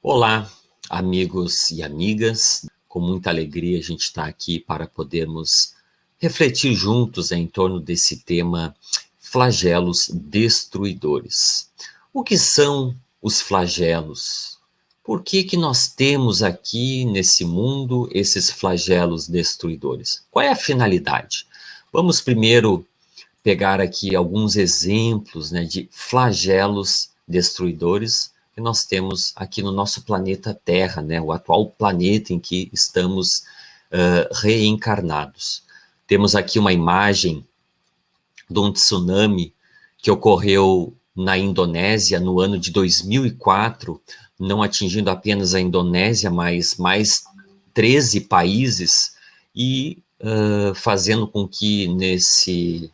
Olá, amigos e amigas. Com muita alegria a gente está aqui para podermos refletir juntos em torno desse tema flagelos destruidores. O que são os flagelos? Por que nós temos aqui nesse mundo esses flagelos destruidores? Qual é a finalidade? Vamos primeiro pegar aqui alguns exemplos, de flagelos destruidores que nós temos aqui no nosso planeta Terra, o atual planeta em que estamos reencarnados. Temos aqui uma imagem de um tsunami que ocorreu na Indonésia no ano de 2004, não atingindo apenas a Indonésia, mas mais 13 países, e fazendo com que nesse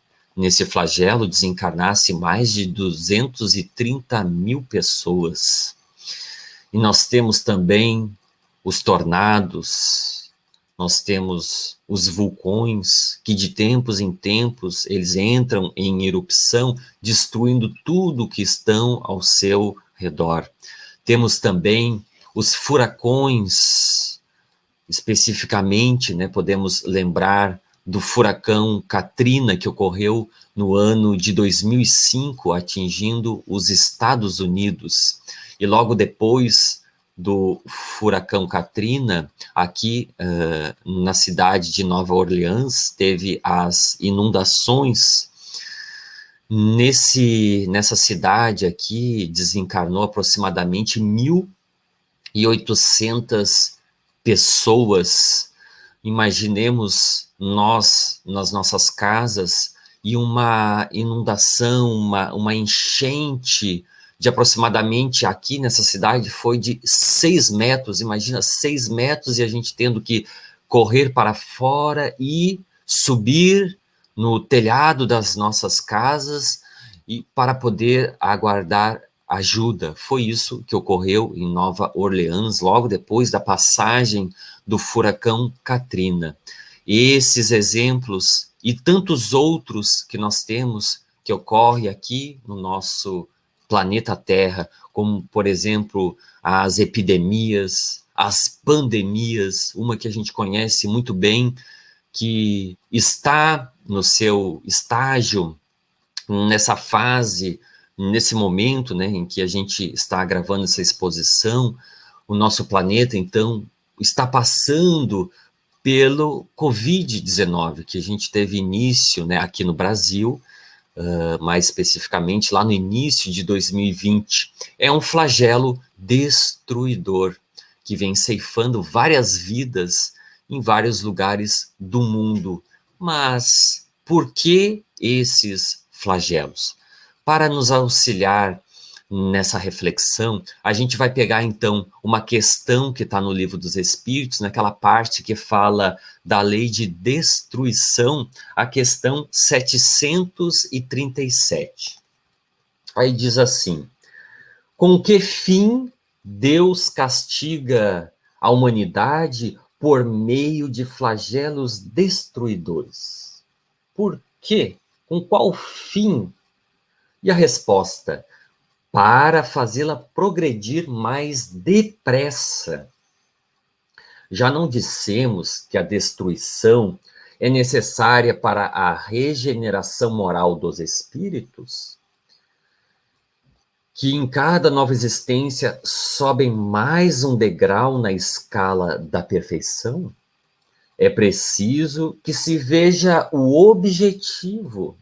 flagelo desencarnasse mais de 230 mil pessoas. E nós temos também os tornados, nós temos os vulcões, que de tempos em tempos eles entram em erupção, destruindo tudo que estão ao seu redor. Temos também os furacões, especificamente, podemos lembrar do furacão Katrina, que ocorreu no ano de 2005, atingindo os Estados Unidos. E logo depois do furacão Katrina, aqui na cidade de Nova Orleans, teve as inundações. Nessa cidade aqui, desencarnou aproximadamente 1.800 pessoas. Imaginemos nós, nas nossas casas, e uma inundação, uma enchente de aproximadamente, aqui nessa cidade, foi de 6 metros. Imagina, 6 metros, e a gente tendo que correr para fora e subir no telhado das nossas casas e para poder aguardar ajuda. Foi isso que ocorreu em Nova Orleans, logo depois da passagem do furacão Katrina. Esses exemplos e tantos outros que nós temos que ocorrem aqui no nosso planeta Terra, como, por exemplo, as epidemias, as pandemias, uma que a gente conhece muito bem, que está no seu estágio, nessa fase, nesse momento, em que a gente está gravando essa exposição. O nosso planeta, então, está passando pelo Covid-19, que a gente teve início, aqui no Brasil, mais especificamente lá no início de 2020. É um flagelo destruidor, que vem ceifando várias vidas em vários lugares do mundo. Mas por que esses flagelos? Para nos auxiliar nessa reflexão, a gente vai pegar então uma questão que está no Livro dos Espíritos, naquela parte que fala da lei de destruição, a questão 737. Aí diz assim: com que fim Deus castiga a humanidade por meio de flagelos destruidores? Por quê? Com qual fim? E a resposta: para fazê-la progredir mais depressa. Já não dissemos que a destruição é necessária para a regeneração moral dos espíritos? Que em cada nova existência sobem mais um degrau na escala da perfeição? É preciso que se veja o objetivo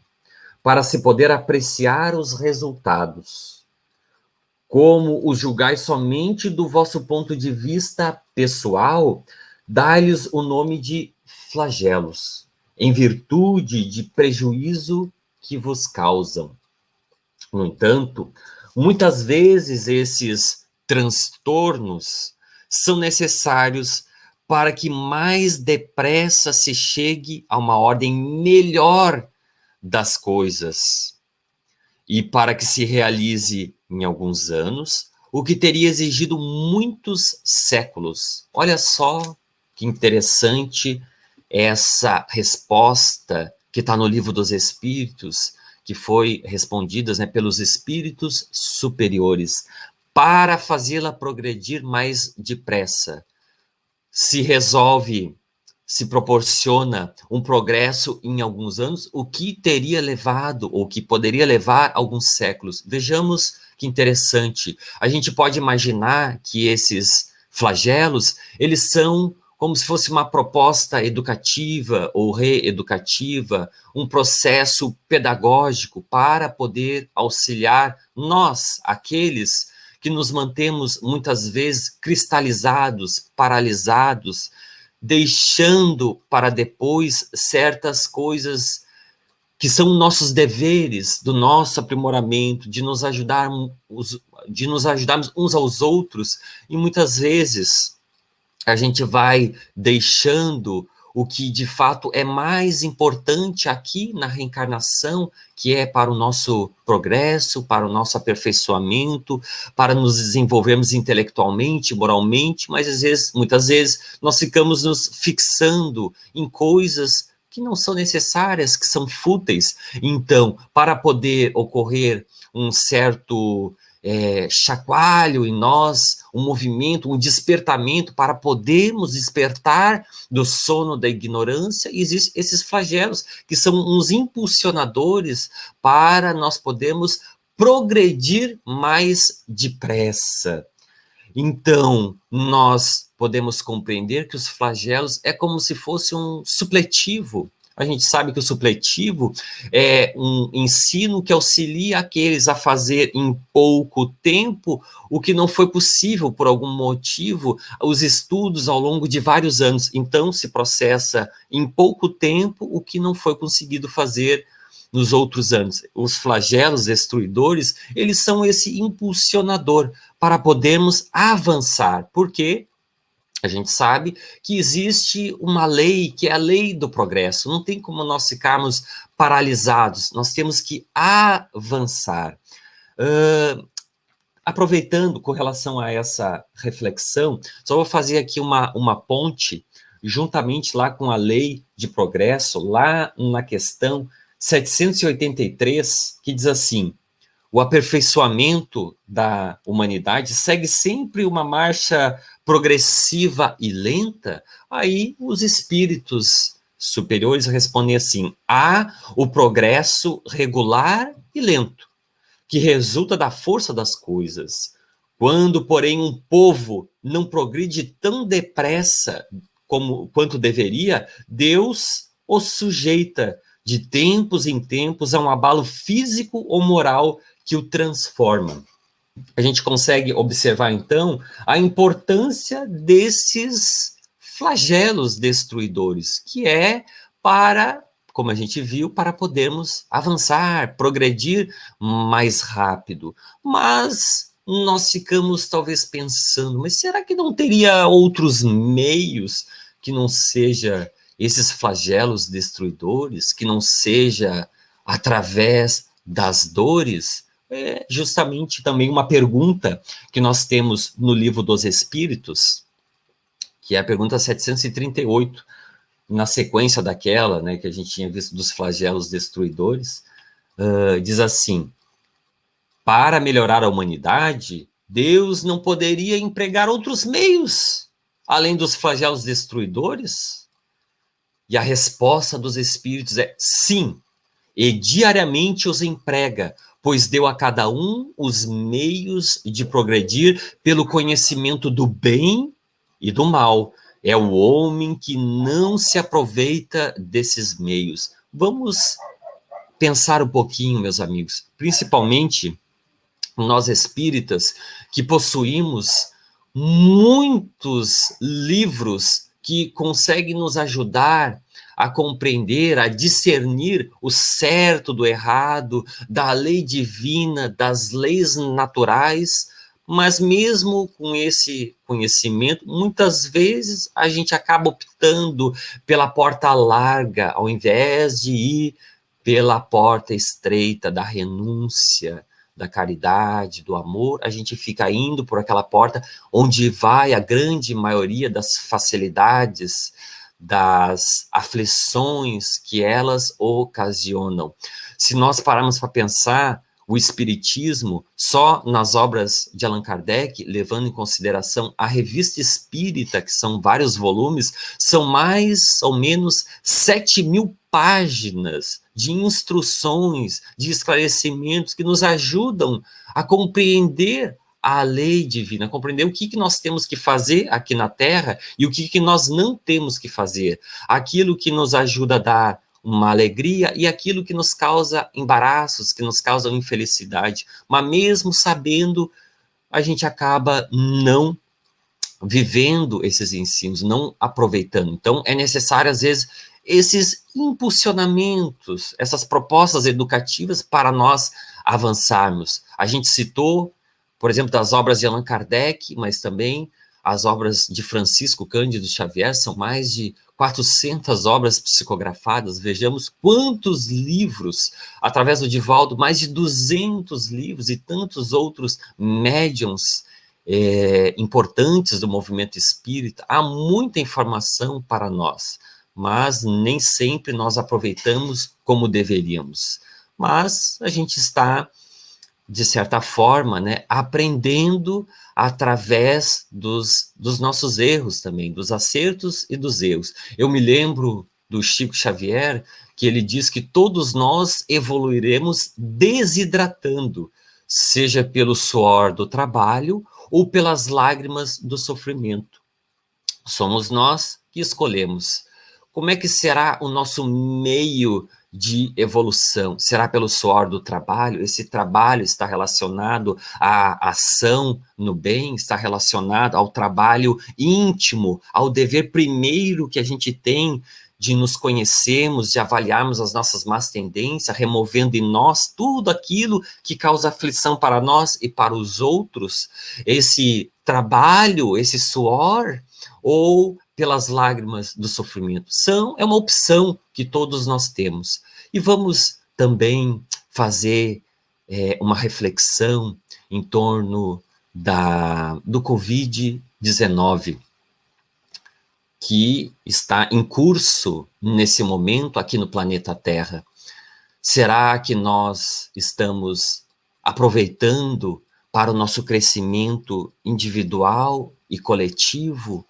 para se poder apreciar os resultados. Como os julgais somente do vosso ponto de vista pessoal, dai-lhes o nome de flagelos, em virtude de prejuízo que vos causam. No entanto, muitas vezes esses transtornos são necessários para que mais depressa se chegue a uma ordem melhor das coisas, e para que se realize em alguns anos o que teria exigido muitos séculos. Olha só que interessante essa resposta que está no Livro dos Espíritos, que foi respondida pelos espíritos superiores. para fazê-la progredir mais depressa. Se resolve, se proporciona um progresso em alguns anos, o que teria levado, ou que poderia levar alguns séculos. Vejamos que interessante. A gente pode imaginar que esses flagelos, eles são como se fosse uma proposta educativa ou reeducativa, um processo pedagógico para poder auxiliar nós, aqueles que nos mantemos muitas vezes cristalizados, paralisados, deixando para depois certas coisas que são nossos deveres, do nosso aprimoramento, de nos ajudarmos uns aos outros, e muitas vezes a gente vai deixando o que de fato é mais importante aqui na reencarnação, que é para o nosso progresso, para o nosso aperfeiçoamento, para nos desenvolvermos intelectualmente, moralmente, mas muitas vezes nós ficamos nos fixando em coisas que não são necessárias, que são fúteis. Então, para poder ocorrer um certo chacoalho em nós, um movimento, um despertamento para podermos despertar do sono da ignorância, existem esses flagelos que são uns impulsionadores para nós podermos progredir mais depressa. Então, nós podemos compreender que os flagelos é como se fosse um supletivo. A gente sabe que o supletivo é um ensino que auxilia aqueles a fazer em pouco tempo o que não foi possível por algum motivo, os estudos ao longo de vários anos. Então, se processa em pouco tempo o que não foi conseguido fazer nos outros anos. Os flagelos destruidores, eles são esse impulsionador para podermos avançar. Por quê? A gente sabe que existe uma lei, que é a lei do progresso. Não tem como nós ficarmos paralisados. Nós temos que avançar. Aproveitando com relação a essa reflexão, só vou fazer aqui uma ponte, juntamente lá com a lei de progresso, lá na questão 783, que diz assim: o aperfeiçoamento da humanidade segue sempre uma marcha progressiva e lenta. Aí os espíritos superiores respondem assim: há o progresso regular e lento, que resulta da força das coisas. Quando, porém, um povo não progride tão depressa quanto deveria, Deus o sujeita de tempos em tempos a um abalo físico ou moral que o transforma. A gente consegue observar, então, a importância desses flagelos destruidores, que é para, como a gente viu, para podermos avançar, progredir mais rápido. Mas nós ficamos talvez pensando, mas será que não teria outros meios que não seja esses flagelos destruidores, que não seja através das dores? É justamente também uma pergunta que nós temos no Livro dos Espíritos, que é a pergunta 738, na sequência daquela, né, que a gente tinha visto dos flagelos destruidores, diz assim: para melhorar a humanidade, Deus não poderia empregar outros meios, além dos flagelos destruidores? E a resposta dos Espíritos é sim, e diariamente os emprega, pois deu a cada um os meios de progredir pelo conhecimento do bem e do mal. É o homem que não se aproveita desses meios. Vamos pensar um pouquinho, meus amigos, principalmente nós espíritas, que possuímos muitos livros que conseguem nos ajudar a compreender, a discernir o certo do errado, da lei divina, das leis naturais, mas mesmo com esse conhecimento, muitas vezes a gente acaba optando pela porta larga, ao invés de ir pela porta estreita da renúncia, da caridade, do amor. A gente fica indo por aquela porta onde vai a grande maioria das facilidades, das aflições que elas ocasionam. Se nós pararmos para pensar, o Espiritismo, só nas obras de Allan Kardec, levando em consideração a Revista Espírita, que são vários volumes, são mais ou menos 7.000 páginas de instruções, de esclarecimentos que nos ajudam a compreender a lei divina, compreender o que nós temos que fazer aqui na Terra e o que nós não temos que fazer. Aquilo que nos ajuda a dar uma alegria e aquilo que nos causa embaraços, que nos causam infelicidade. Mas mesmo sabendo, a gente acaba não vivendo esses ensinos, não aproveitando. Então, é necessário, às vezes, esses impulsionamentos, essas propostas educativas para nós avançarmos. A gente citou, por exemplo, das obras de Allan Kardec, mas também as obras de Francisco Cândido Xavier, são mais de 400 obras psicografadas. Vejamos quantos livros, através do Divaldo, mais de 200 livros e tantos outros médiums importantes do movimento espírita. Há muita informação para nós, mas nem sempre nós aproveitamos como deveríamos. Mas a gente está, de certa forma, né, aprendendo através dos nossos erros também, dos acertos e dos erros. Eu me lembro do Chico Xavier, que ele diz que todos nós evoluiremos desidratando, seja pelo suor do trabalho ou pelas lágrimas do sofrimento. Somos nós que escolhemos. Como é que será o nosso meio de evolução? Será pelo suor do trabalho? Esse trabalho está relacionado à ação no bem, está relacionado ao trabalho íntimo, ao dever primeiro que a gente tem de nos conhecermos, de avaliarmos as nossas más tendências, removendo em nós tudo aquilo que causa aflição para nós e para os outros, esse trabalho, esse suor, ou pelas lágrimas do sofrimento. É uma opção que todos nós temos. E vamos também fazer uma reflexão em torno do Covid-19, que está em curso nesse momento aqui no planeta Terra. Será que nós estamos aproveitando para o nosso crescimento individual e coletivo?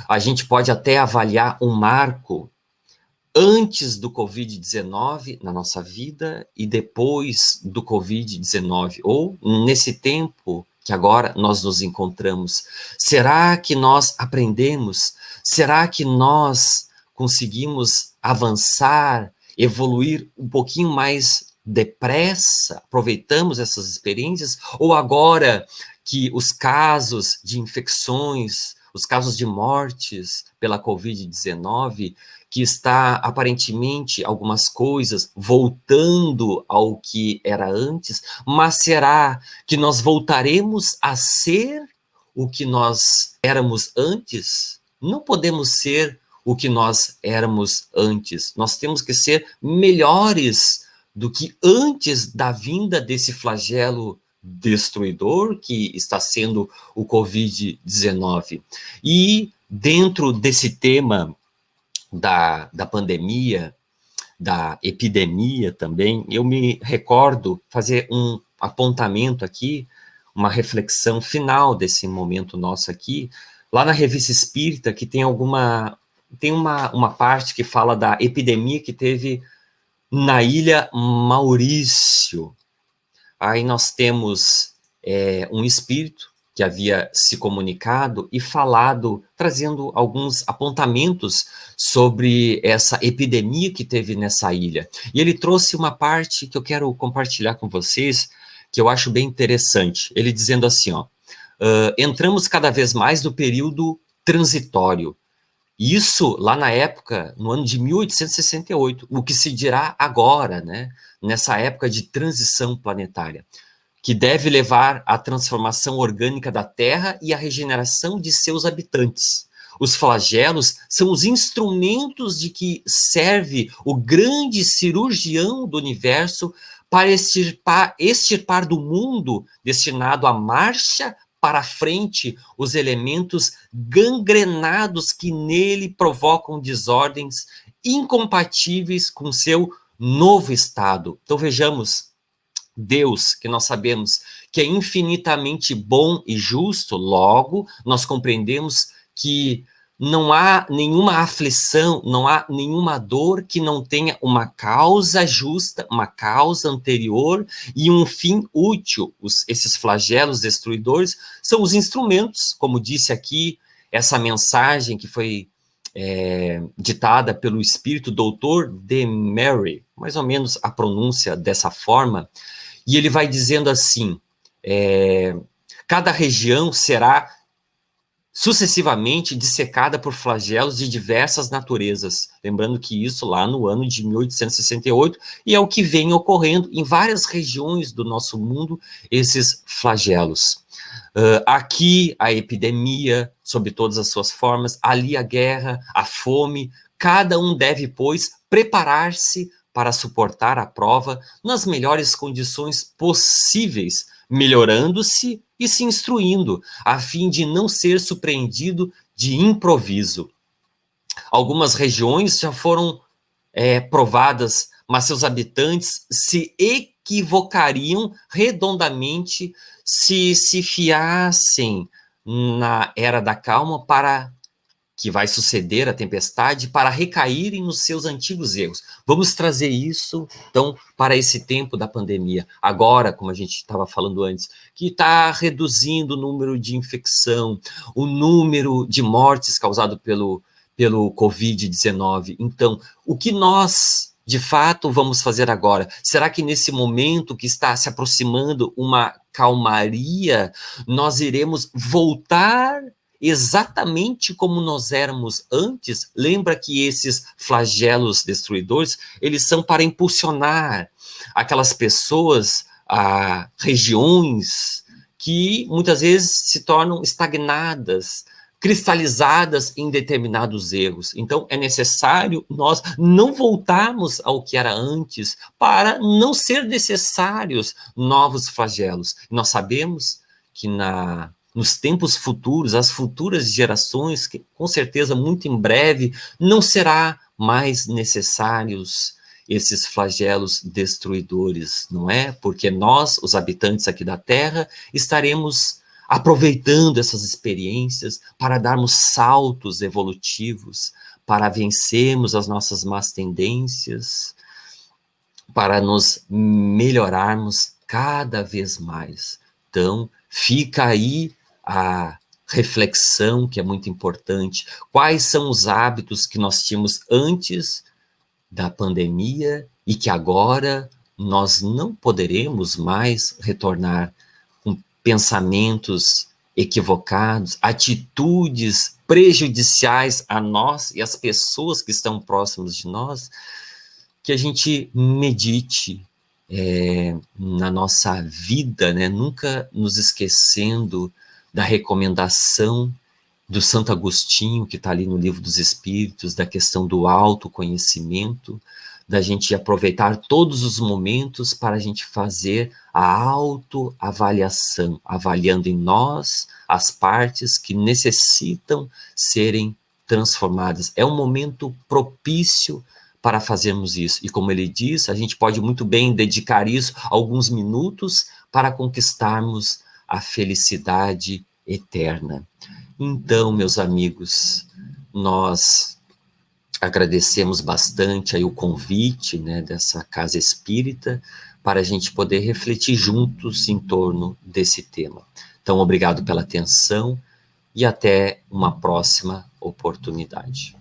A gente pode até avaliar um marco antes do Covid-19 na nossa vida e depois do Covid-19, ou nesse tempo que agora nós nos encontramos. Será que nós aprendemos? Será que nós conseguimos avançar, evoluir um pouquinho mais depressa? Aproveitamos essas experiências? Ou agora que os casos de infecções, os casos de mortes pela Covid-19, que está aparentemente algumas coisas voltando ao que era antes, mas será que nós voltaremos a ser o que nós éramos antes? Não podemos ser o que nós éramos antes. Nós temos que ser melhores do que antes da vinda desse flagelo destruidor que está sendo o Covid-19. E dentro desse tema da pandemia, da epidemia também, eu me recordo fazer um apontamento aqui, uma reflexão final desse momento nosso aqui, lá na Revista Espírita, que tem uma parte que fala da epidemia que teve na Ilha Maurício. Aí nós temos um espírito que havia se comunicado e falado, trazendo alguns apontamentos sobre essa epidemia que teve nessa ilha. E ele trouxe uma parte que eu quero compartilhar com vocês, que eu acho bem interessante. Ele dizendo assim, entramos cada vez mais no período transitório. Isso lá na época, no ano de 1868, o que se dirá agora, né, nessa época de transição planetária, que deve levar à transformação orgânica da Terra e à regeneração de seus habitantes. Os flagelos são os instrumentos de que serve o grande cirurgião do universo para extirpar do mundo destinado à marcha para frente os elementos gangrenados que nele provocam desordens incompatíveis com seu novo estado. Então vejamos, Deus, que nós sabemos que é infinitamente bom e justo, logo nós compreendemos que não há nenhuma aflição, não há nenhuma dor que não tenha uma causa justa, uma causa anterior e um fim útil. Esses flagelos destruidores são os instrumentos, como disse aqui, essa mensagem que foi ditada pelo espírito doutor de Mary, mais ou menos a pronúncia dessa forma, e ele vai dizendo assim, cada região será sucessivamente dissecada por flagelos de diversas naturezas. Lembrando que isso lá no ano de 1868, e é o que vem ocorrendo em várias regiões do nosso mundo, esses flagelos. Aqui a epidemia, sob todas as suas formas, ali a guerra, a fome, cada um deve, pois, preparar-se para suportar a prova nas melhores condições possíveis, melhorando-se e se instruindo, a fim de não ser surpreendido de improviso. Algumas regiões já foram provadas, mas seus habitantes se equivocariam redondamente se fiassem na era da calma para que vai suceder a tempestade, para recaírem nos seus antigos erros. Vamos trazer isso, então, para esse tempo da pandemia. Agora, como a gente estava falando antes, que está reduzindo o número de infecção, o número de mortes causado pelo Covid-19. Então, o que nós, de fato, vamos fazer agora? Será que nesse momento que está se aproximando uma calmaria, nós iremos voltar exatamente como nós éramos antes? Lembra que esses flagelos destruidores, eles são para impulsionar aquelas pessoas a regiões que muitas vezes se tornam estagnadas, cristalizadas em determinados erros. Então, é necessário nós não voltarmos ao que era antes para não ser necessários novos flagelos. Nós sabemos que nos tempos futuros, as futuras gerações, que com certeza muito em breve, não será mais necessários esses flagelos destruidores, não é? Porque nós, os habitantes aqui da Terra, estaremos aproveitando essas experiências para darmos saltos evolutivos, para vencermos as nossas más tendências, para nos melhorarmos cada vez mais. Então, fica aí a reflexão, que é muito importante. Quais são os hábitos que nós tínhamos antes da pandemia e que agora nós não poderemos mais retornar, com pensamentos equivocados, atitudes prejudiciais a nós e às pessoas que estão próximas de nós? Que a gente medite na nossa vida, né? Nunca nos esquecendo da recomendação do Santo Agostinho, que está ali no Livro dos Espíritos, da questão do autoconhecimento, da gente aproveitar todos os momentos para a gente fazer a autoavaliação, avaliando em nós as partes que necessitam serem transformadas. É um momento propício para fazermos isso. E como ele diz, a gente pode muito bem dedicar isso alguns minutos para conquistarmos a felicidade eterna. Então, meus amigos, nós agradecemos bastante aí o convite, né, dessa Casa Espírita, para a gente poder refletir juntos em torno desse tema. Então, obrigado pela atenção e até uma próxima oportunidade.